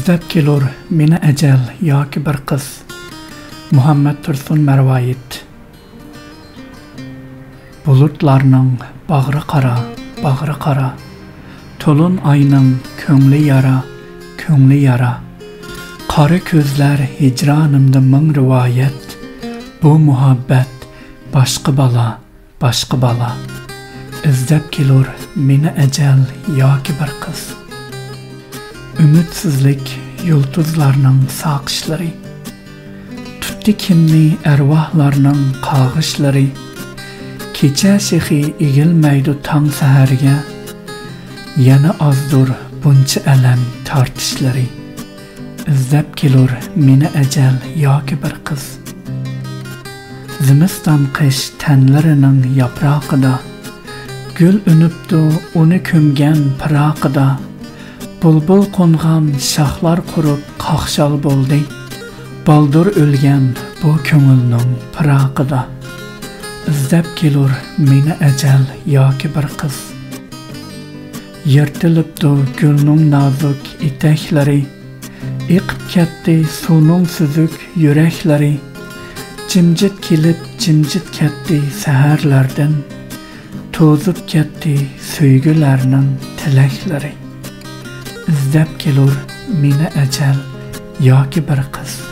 İzdep kelur meni ecel yoki bir qiz. Muhammed Tursun Mervayit. Bulutlarning bag'ri qara, bag'ri qara. To'lin ayning ko'ngli yara, ko'ngli yara. Qari ko'zlar hijronimda ming rivoyat. Bu muhabbat boshqa bala, boshqa bala. İzdep kelur meni ecel yoki bir qiz. Ümidsizlik yulduzlarning saqishlari. Tutdi kimni arvohlarning qag'ishlari. Kecha shexi egilmaydi tong saharga. Yana azdur buncha alam tortishlari. İzdep kelur meni ecel yoki bir qiz. Zimiston qish tanlarining yaprog'ida. Gül unibdi uni ko'mgan pirog'ida. Bulbul qo'ngan shoxlar qurib qaqshal bo'ldi. Baldur o'lgan bu ko'ngilning pirog'ida. İzdep kelur meni ecel yoki bir qiz. Yirtilibdi gulning nozik etaklari. Iqib ketdi suvning suzuk yuraklari. Jimjit kelib jimjit ketdi saharlardan. To'zib ketdi suygularning tilaklari. İzdep kelur meni ecel yoki bir qiz.